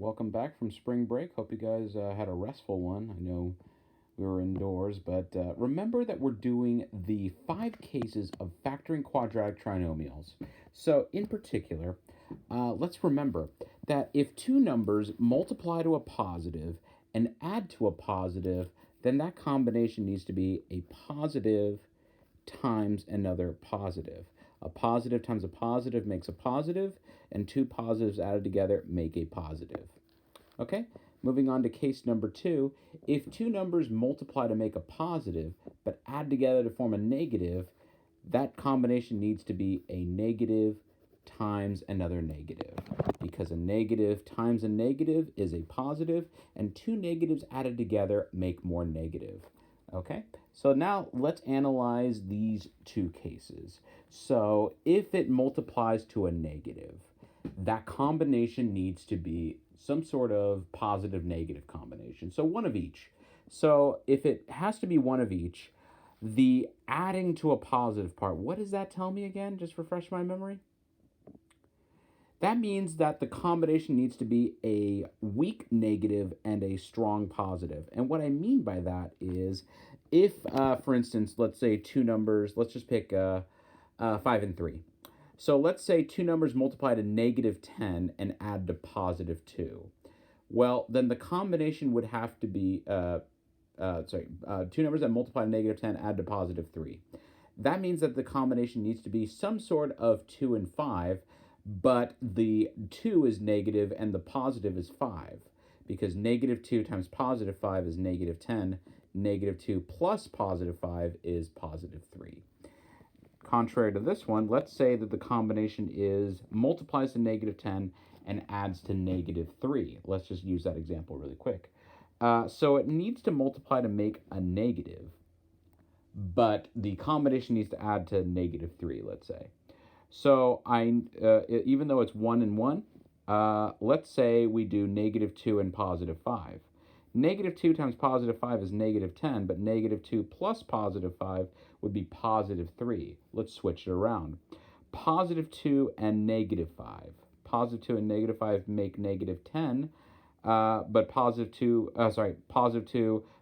welcome back from spring break. Hope you guys had a restful one. I know we were indoors, but remember that we're doing the 5 cases of factoring quadratic trinomials. So, in particular, let's remember that if two numbers multiply to a positive and add to a positive, then that combination needs to be a positive times another positive. A positive times a positive makes a positive, and two positives added together make a positive. Okay, moving on to case number 2. If two numbers multiply to make a positive, but add together to form a negative, that combination needs to be a negative times another negative, because a negative times a negative is a positive, and two negatives added together make more negative. Okay, so now let's analyze these two cases. So if it multiplies to a negative, that combination needs to be some sort of positive negative combination. So one of each. So if it has to be one of each, the adding to a positive part, what does that tell me again? Just refresh my memory. That means that the combination needs to be a weak negative and a strong positive. And what I mean by that is if, for instance, let's say two numbers, let's just pick 5 and 3. So let's say two numbers multiply to negative 10 and add to positive 2. Well, then the combination would have to be, two numbers that multiply to negative 10 add to positive 3. That means that the combination needs to be some sort of 2 and 5, but the 2 is negative and the positive is 5, because negative 2 times positive 5 is negative 10. Negative 2 plus positive 5 is positive 3. Contrary to this one, let's say that the combination is multiplies to negative 10 and adds to negative 3. Let's just use that example really quick. So it needs to multiply to make a negative, but the combination needs to add to negative 3, let's say. So even though it's 1 and 1, let's say we do negative 2 and positive 5. Negative 2 times positive 5 is negative 10, but negative 2 plus positive 5 would be positive 3. Let's switch it around. Positive 2 and negative 5. Positive 2 and negative 5 make negative 10, but positive 2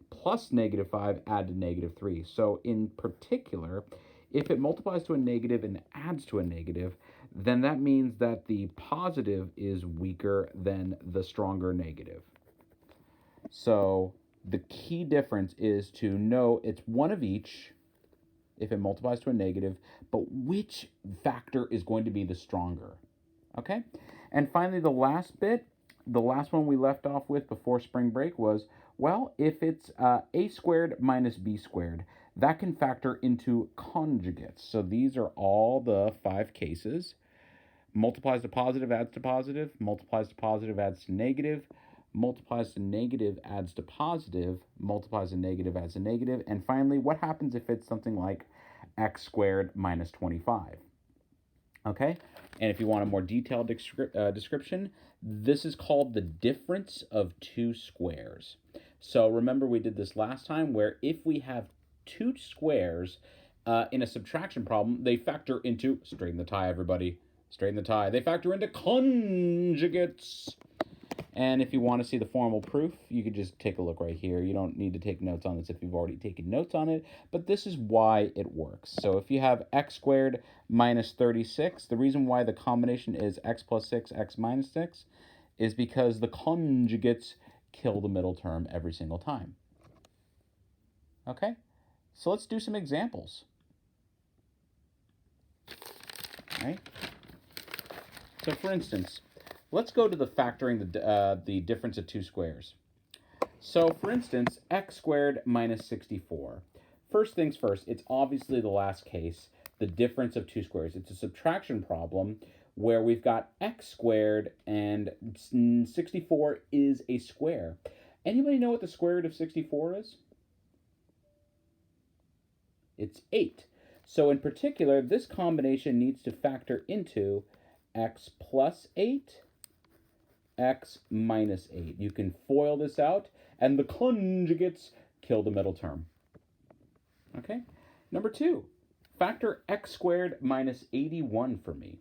plus negative 5 add to negative 3. So in particular, if it multiplies to a negative and adds to a negative, then that means that the positive is weaker than the stronger negative. So the key difference is to know it's one of each if it multiplies to a negative, but which factor is going to be the stronger. Okay? And finally, the last one we left off with before spring break was, well, if it's a squared minus b squared, that can factor into conjugates. So these are all the 5 cases. Multiplies to positive, adds to positive. Multiplies to positive, adds to negative. Multiplies to negative, adds to positive. Multiplies to negative, adds to negative. And finally, what happens if it's something like x squared minus 25? Okay, and if you want a more detailed description, this is called the difference of two squares. So remember we did this last time, where if we have two squares in a subtraction problem, they factor into, straighten the tie everybody, straighten the tie, they factor into conjugates. And if you want to see the formal proof, you could just take a look right here. You don't need to take notes on this if you've already taken notes on it, but this is why it works. So if you have x squared minus 36, the reason why the combination is x plus 6, x minus 6, is because the conjugates kill the middle term every single time. Okay, so let's do some examples. All right. So for instance, let's go to the factoring the difference of two squares. So for instance, x squared minus 64. First things first, it's obviously the last case, the difference of two squares. It's a subtraction problem where we've got x squared and 64 is a square. Anybody know what the square root of 64 is? It's 8. So in particular, this combination needs to factor into x plus 8, x minus 8. You can FOIL this out, and the conjugates kill the middle term. Okay? Number 2, factor x squared minus 81 for me.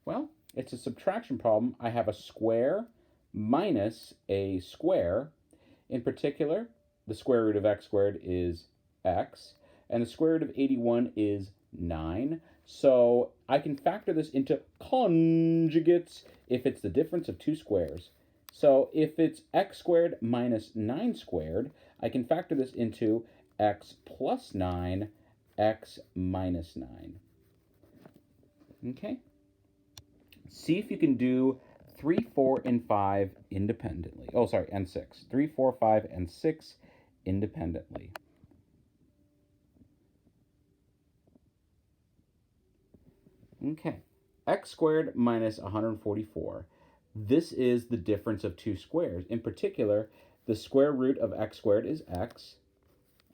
Well, It's a subtraction problem. I have a square minus a square. In particular, the square root of x squared is x, and the square root of 81 is 9. So I can factor this into conjugates if it's the difference of two squares. So if it's x squared minus 9 squared, I can factor this into x plus 9, x minus 9. Okay? See if you can do 3, 4, and 5 independently. Oh, sorry, and 6. 3, 4, 5, and 6 independently. Okay, x squared minus 144. This is the difference of two squares. In particular, the square root of x squared is x,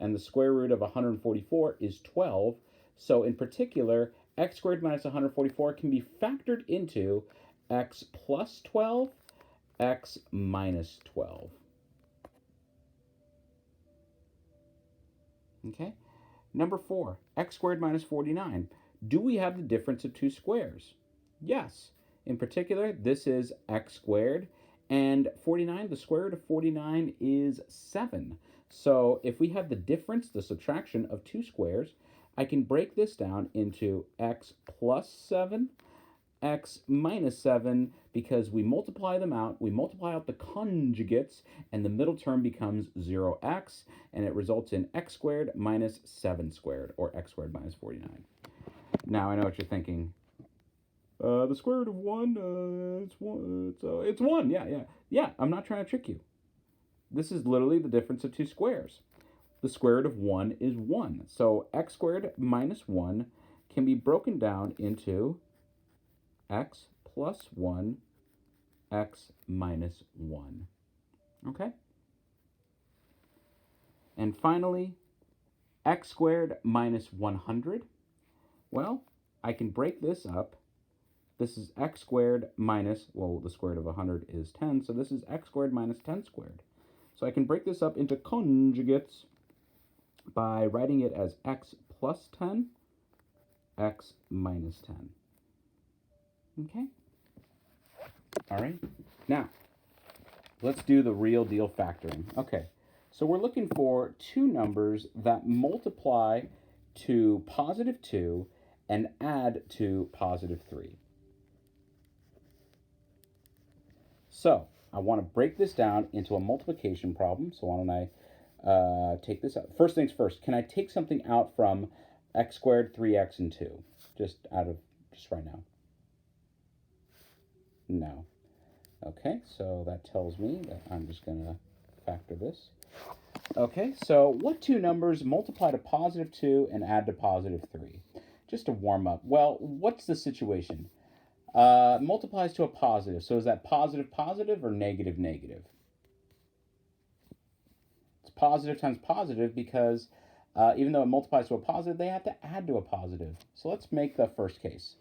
and the square root of 144 is 12. So in particular, x squared minus 144 can be factored into x plus 12, x minus 12. Okay, number 4, x squared minus 49. Do we have the difference of two squares? Yes. In particular, this is x squared, and 49, the square root of 49 is 7. So if we have the difference, the subtraction of two squares, I can break this down into x plus 7, x minus 7, because we multiply them out, we multiply out the conjugates, and the middle term becomes 0x, and it results in x squared minus 7 squared, or x squared minus 49. Now I know what you're thinking. The square root of 1, it's 1. Yeah, I'm not trying to trick you. This is literally the difference of two squares. The square root of 1 is 1. So x squared minus 1 can be broken down into x plus 1, x minus 1. Okay? And finally, x squared minus 100. Well, I can break this up. This is x squared minus, well, the square root of 100 is 10, so this is x squared minus 10 squared. So I can break this up into conjugates by writing it as x plus 10, x minus 10. Okay? All right. Now, let's do the real deal factoring. Okay, so we're looking for two numbers that multiply to positive 2 and add to positive 3. So I want to break this down into a multiplication problem. So why don't I take this out? First things first, can I take something out from x squared, 3x, and 2? Just right now. No. Okay, so that tells me that I'm just going to factor this. Okay, so what two numbers multiply to positive 2 and add to positive 3? Just to warm up. Well, what's the situation? Multiplies to a positive. So is that positive positive or negative negative? It's positive times positive because even though it multiplies to a positive, they have to add to a positive. So let's make the first case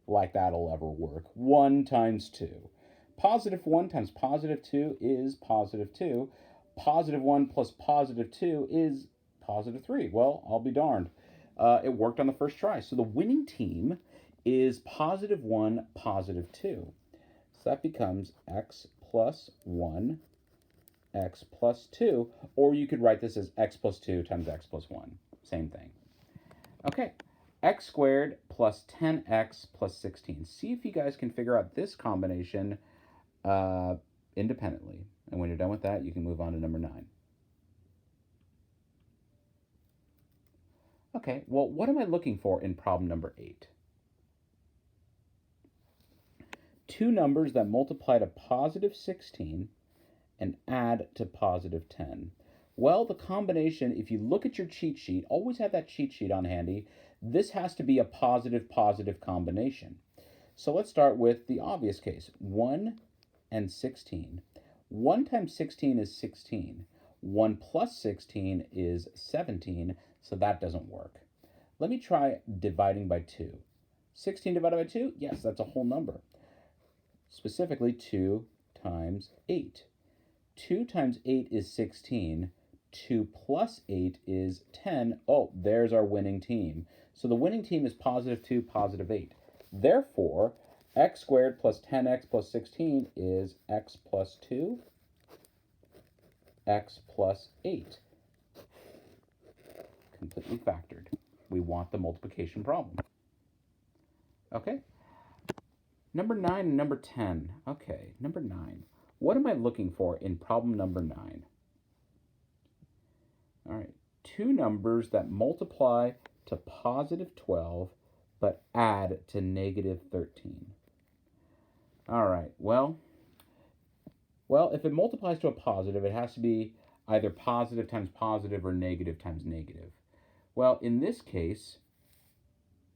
like that'll ever work. 1 times 2. Positive 1 times positive 2 is positive 2. Positive 1 plus positive 2 is positive 3. Well, I'll be darned. It worked on the first try. So the winning team is positive 1, positive 2. So that becomes x plus 1, x plus 2, or you could write this as x plus 2 times x plus 1. Same thing. Okay, x squared plus 10x plus 16. See if you guys can figure out this combination independently. And when you're done with that, you can move on to number 9. Okay, well, what am I looking for in problem number 8? Two numbers that multiply to positive 16 and add to positive 10. Well, the combination, if you look at your cheat sheet, always have that cheat sheet on handy. This has to be a positive combination. So let's start with the obvious case, 1 and 16. 1 times 16 is 16. 1 plus 16 is 17, so that doesn't work. Let me try dividing by 2. 16 divided by 2? Yes, that's a whole number. Specifically, 2 times 8. 2 times 8 is 16. 2 plus 8 is 10. Oh, there's our winning team. So the winning team is positive 2, positive 8. Therefore, x squared plus 10x plus 16 is x plus 2, x plus 8. Completely factored. We want the multiplication problem. Okay. Number 9 and number 10. Okay, number 9. What am I looking for in problem number 9? All right, two numbers that multiply to positive 12 but add to negative 13. All right, well, if it multiplies to a positive, it has to be either positive times positive or negative times negative. Well, in this case,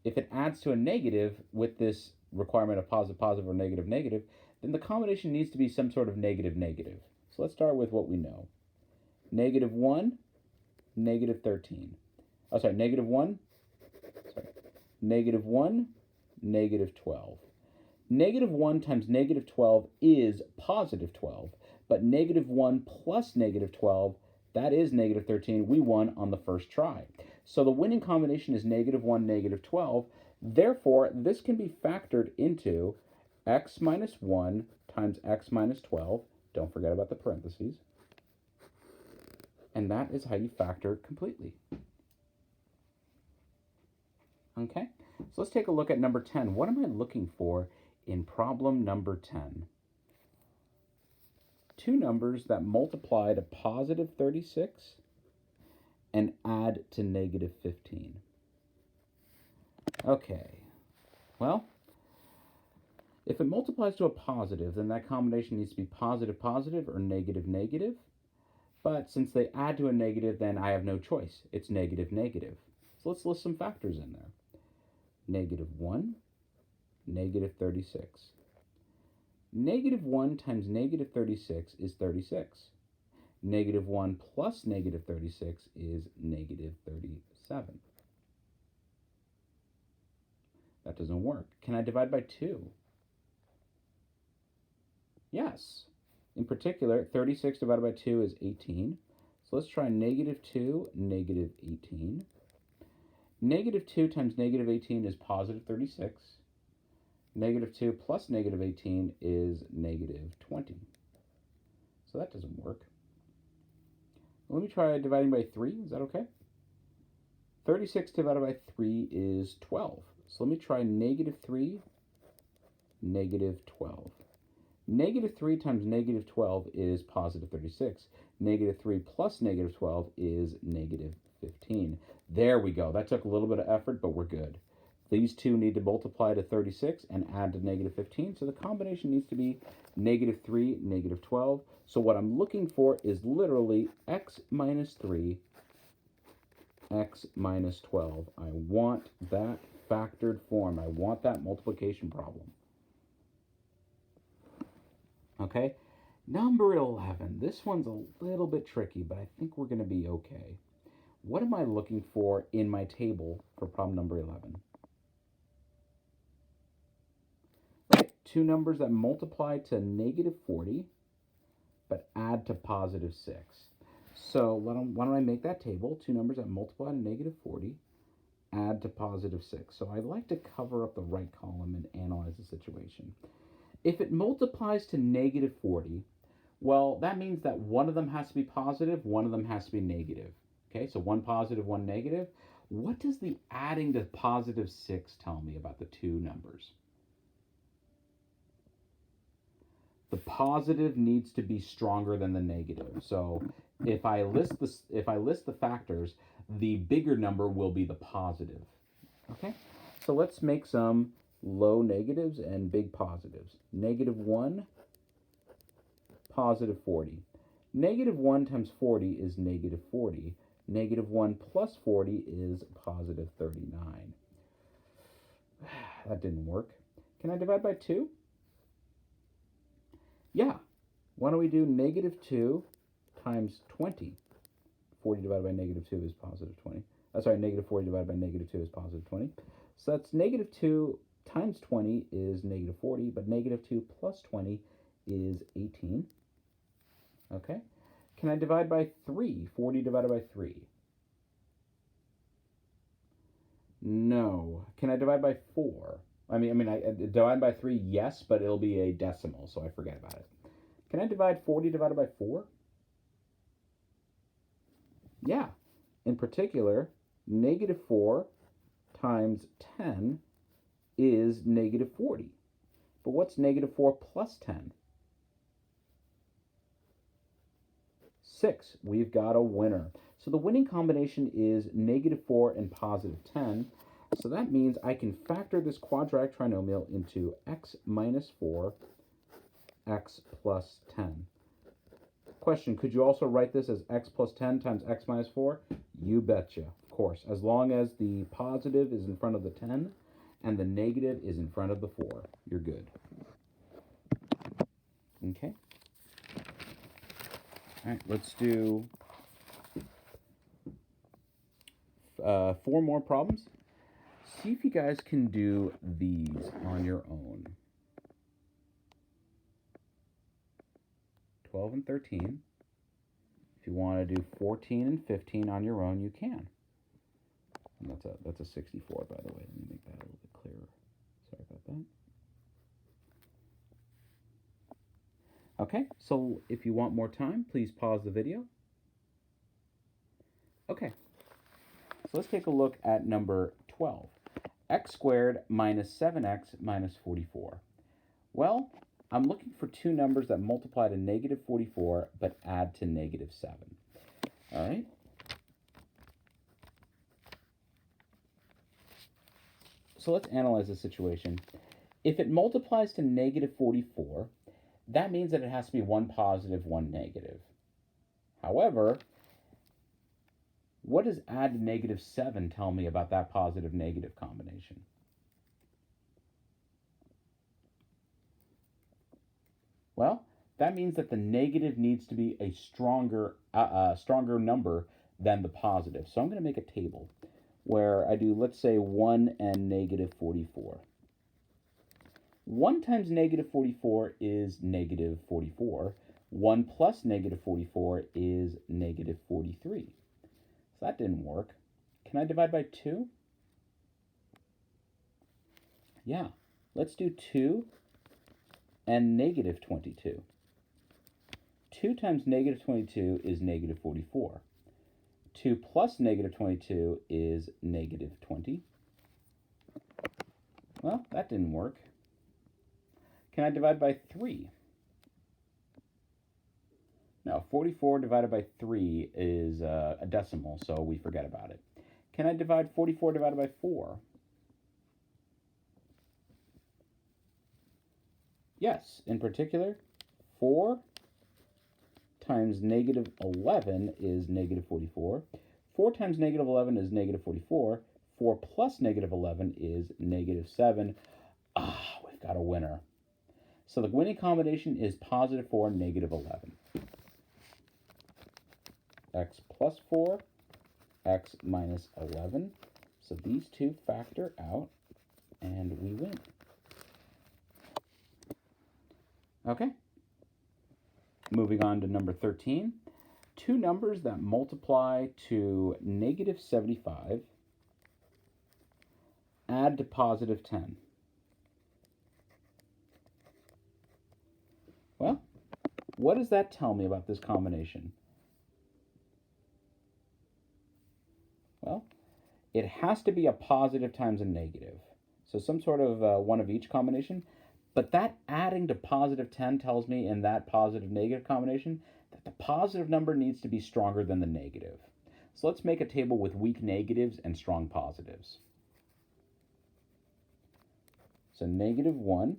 if it adds to a negative with this requirement of positive, positive, or negative, negative, then the combination needs to be some sort of negative, negative. So let's start with what we know. Negative 1, negative 13. Oh, sorry, negative 1, negative 1, negative 12. Negative 1 times negative 12 is positive 12, but negative 1 plus negative 12, that is negative 13. We won on the first try. So the winning combination is negative 1, negative 12. Therefore, this can be factored into x minus 1 times x minus 12. Don't forget about the parentheses. And that is how you factor it completely. Okay, so let's take a look at number 10. What am I looking for in problem number 10? Two numbers that multiply to positive 36 and add to negative 15. Okay, well, if it multiplies to a positive, then that combination needs to be positive, positive, or negative, negative. But since they add to a negative, then I have no choice. It's negative, negative. So let's list some factors in there. Negative 1, negative 36. Negative 1 times negative 36 is 36. Negative 1 plus negative 36 is negative 37. That doesn't work. Can I divide by 2? Yes. In particular, 36 divided by 2 is 18. So let's try negative 2, negative 18. Negative 2 times negative 18 is positive 36. Negative 2 plus negative 18 is negative 20. So that doesn't work. Let me try dividing by 3. Is that okay? 36 divided by 3 is 12. So let me try negative 3, negative 12. Negative 3 times negative 12 is positive 36. Negative 3 plus negative 12 is negative 15. There we go. That took a little bit of effort, but we're good. These two need to multiply to 36 and add to negative 15. So the combination needs to be negative 3, negative 12. So what I'm looking for is literally x minus 3, x minus 12. I want that factored form. I want that multiplication problem. Okay, number 11. This one's a little bit tricky, but I think we're going to be okay. What am I looking for in my table for problem number 11? Right, two numbers that multiply to negative 40, but add to positive 6. So why don't I make that table? Two numbers that multiply to negative 40, add to positive 6. So I'd like to cover up the right column and analyze the situation. If it multiplies to negative 40, well, that means that one of them has to be positive, one of them has to be negative. Okay, so one positive, one negative. What does the adding to positive 6 tell me about the two numbers? The positive needs to be stronger than the negative. So if I list the factors, the bigger number will be the positive. Okay, so let's make some low negatives and big positives. Negative 1, positive 40. Negative 1 times 40 is negative 40. Negative 1 plus 40 is positive 39. That didn't work. Can I divide by 2? Yeah. Why don't we do negative 2 times 20? 40 divided by negative 2 is positive 20. Negative 40 divided by negative 2 is positive 20. So that's negative 2 times 20 is negative 40, but negative 2 plus 20 is 18. Okay. Can I divide by 3? 40 divided by 3. No. Can I divide by 4? I divide by 3, yes, but it'll be a decimal, so I forget about it. Can I divide 40 divided by 4? Yeah. In particular, negative 4 times 10 is negative 40. But what's negative 4 plus 10? 6. We've got a winner. So the winning combination is negative 4 and positive 10. So that means I can factor this quadratic trinomial into x minus 4, x plus 10. Question, could you also write this as x plus 10 times x minus 4? You betcha, of course, as long as the positive is in front of the 10 and the negative is in front of the 4. You're good. Okay. All right, let's do 4 more problems. See if you guys can do these on your own. 12 and 13. If you want to do 14 and 15 on your own, you can. And that's a 64, by the way. Let me make that a little bit clearer. Sorry about that. Okay, so if you want more time, please pause the video. Okay, so let's take a look at number 12. X squared minus 7x minus 44. Well, I'm looking for two numbers that multiply to negative 44 but add to negative 7. All right? So let's analyze the situation. If it multiplies to negative 44, that means that it has to be one positive, one negative. However, what does add to negative 7 tell me about that positive-negative combination? Well, that means that the negative needs to be a stronger number than the positive. So I'm going to make a table where I do, let's say, 1 and negative 44. 1 times negative 44 is negative 44. 1 plus negative 44 is negative 43. So that didn't work. Can I divide by 2? Yeah, let's do 2 and negative 22. 2 times negative 22 is negative 44. 2 plus negative 22 is negative 20. Well, that didn't work. Can I divide by 3? No, 44 divided by 3 is a decimal, so we forget about it. Can I divide 44 divided by 4? Yes, in particular, 4 times negative 11 is negative 44. 4 times negative 11 is negative 44. 4 plus negative 11 is negative 7. We've got a winner. So the winning combination is positive 4, negative 11. X plus 4, x minus 11. So these two factor out, and we win. Okay. Moving on to number 13. Two numbers that multiply to negative 75 add to positive 10. Well, what does that tell me about this combination? Well, it has to be a positive times a negative. So some sort of one of each combination. But that adding to positive 10 tells me in that positive-negative combination that the positive number needs to be stronger than the negative. So let's make a table with weak negatives and strong positives. So negative 1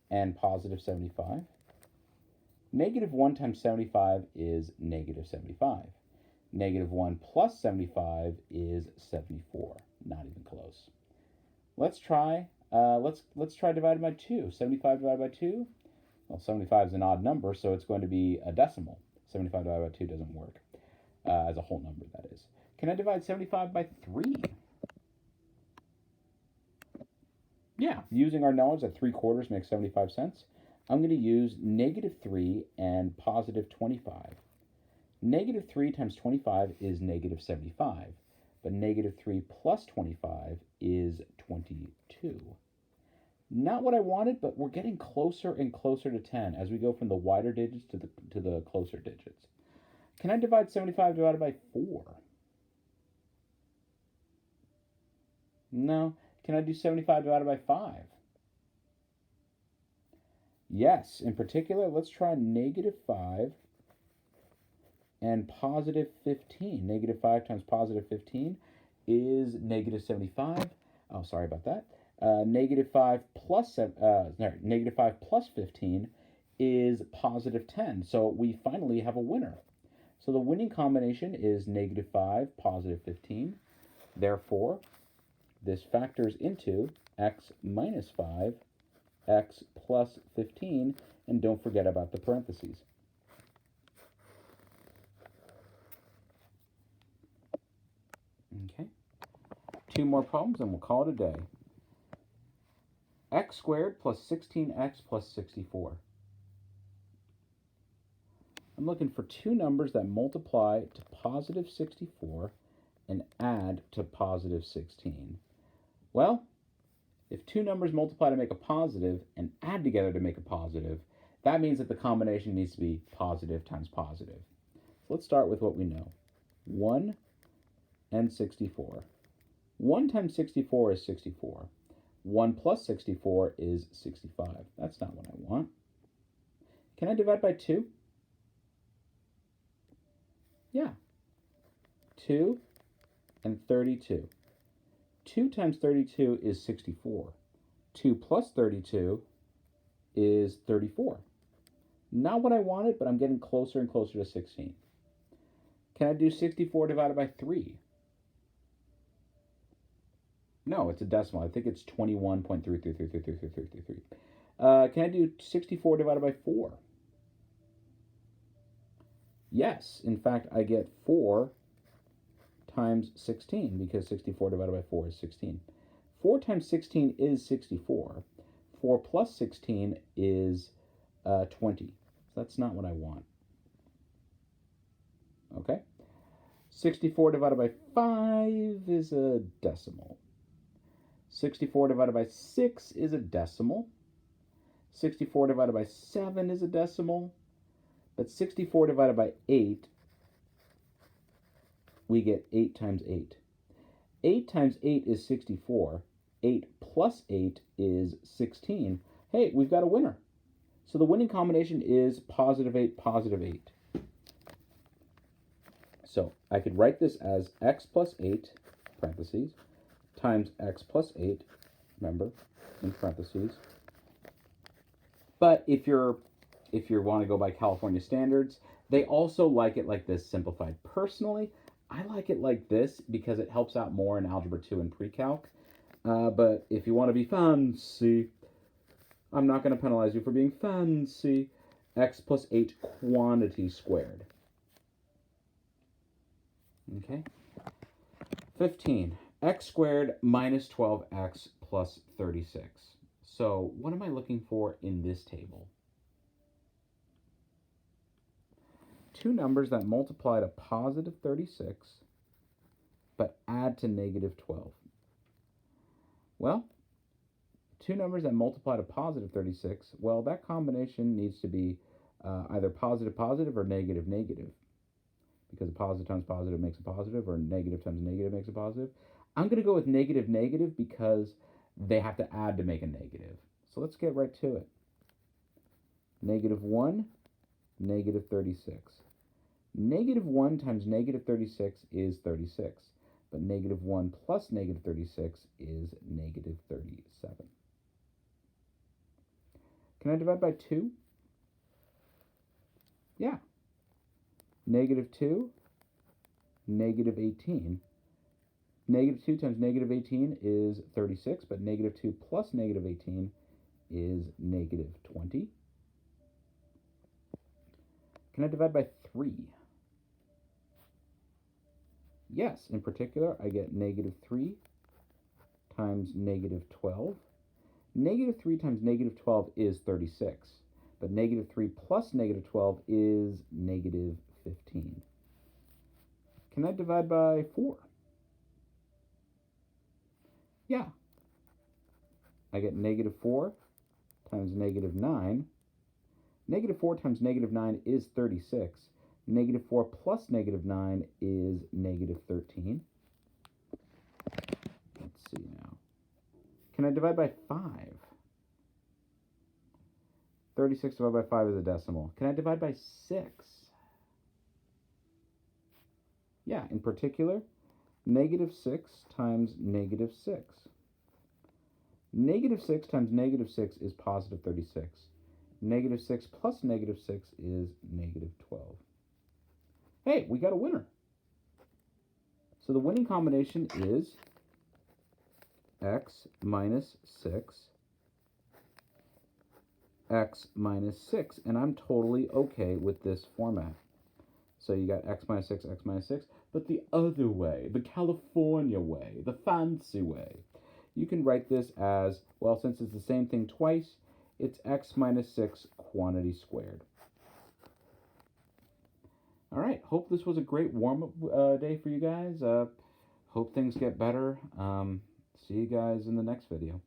and positive 75. Negative 1 times 75 is negative 75. Negative 1 plus 75 is 74. Not even close. Let's try divided by 2. 75 divided by 2? Well, 75 is an odd number, so it's going to be a decimal. 75 divided by 2 doesn't work. As a whole number, that is. Can I divide 75 by 3? Yeah, using our knowledge that 3/4 makes 75 cents, I'm going to use negative 3 and positive 25. Negative 3 times 25 is negative 75, but negative 3 plus 25 is 22. Not what I wanted, but we're getting closer and closer to 10 as we go from the wider digits to the closer digits. Can I divide 75 divided by 4? No. Can I do 75 divided by 5? Yes. In particular, let's try negative 5 and positive 15. Negative 5 times positive 15 is negative 75. Oh, sorry about that. Negative 5 plus negative 5 plus 15 is positive 10. So we finally have a winner. So the winning combination is negative 5, positive 15. Therefore, this factors into x minus 5, x plus 15, and don't forget about the parentheses. Okay. 2 more problems and we'll call it a day. X squared plus 16x plus 64. I'm looking for 2 numbers that multiply to positive 64 and add to positive 16. Well, if 2 numbers multiply to make a positive and add together to make a positive, that means that the combination needs to be positive times positive. So let's start with what we know. 1 and 64. 1 times 64 is 64. 1 plus 64 is 65. That's not what I want. Can I divide by 2? Yeah. 2 and 32. 2 times 32 is 64. 2 plus 32 is 34. Not what I wanted, but I'm getting closer and closer to 16. Can I do 64 divided by 3? No, it's a decimal. I think it's 21.33333333. Can I do 64 divided by 4? Yes. In fact, I get 4 times 16 because 64 divided by 4 is 16. 4 times 16 is 64. 4 plus 16 is 20. So that's not what I want. Okay? 64 divided by 5 is a decimal. 64 divided by 6 is a decimal. 64 divided by 7 is a decimal. But 64 divided by 8, we get 8 times 8. 8 times 8 is 64. 8 plus 8 is 16. Hey, we've got a winner. So the winning combination is positive 8, positive 8. So I could write this as x plus 8, parentheses, times x plus 8, remember, in parentheses. But if you want to go by California standards, they also like it like this simplified. Personally, I like it like this because it helps out more in Algebra 2 and Pre-Calc. But if you want to be fancy, I'm not going to penalize you for being fancy. X plus 8 quantity squared. Okay. 15. X squared minus 12x plus 36. So what am I looking for in this table? 2 numbers that multiply to positive 36 but add to negative 12. Well, 2 numbers that multiply to positive 36, well, that combination needs to be either positive positive or negative negative, because a positive times positive makes a positive, or negative times negative makes a positive. I'm going to go with negative negative because they have to add to make a negative. So let's get right to it. Negative 1, negative 36. Negative 1 times negative 36 is 36, but negative 1 plus negative 36 is negative 37. Can I divide by 2? Yeah. Negative 2, negative 18. Negative 2 times negative 18 is 36, but negative 2 plus negative 18 is negative 20. Can I divide by 3? Yes, in particular, I get negative 3 times negative 12. Negative 3 times negative 12 is 36, but negative 3 plus negative 12 is negative 15. Can I divide by 4? Yeah. I get negative 4 times negative 9. Negative 4 times negative 9 is 36. Negative 4 plus negative 9 is negative 13. Let's see now. Can I divide by 5? 36 divided by 5 is a decimal. Can I divide by 6? Yeah, in particular, negative 6 times negative 6. Negative 6 times negative 6 is positive 36. Negative 6 plus negative 6 is negative 12. Hey, we got a winner. So the winning combination is x minus 6, x minus 6. And I'm totally okay with this format. So you got x minus 6, x minus 6. But the other way, the California way, the fancy way, you can write this as, well, since it's the same thing twice, it's x minus 6 quantity squared. All right, hope this was a great warm-up day for you guys. Hope things get better. See you guys in the next video.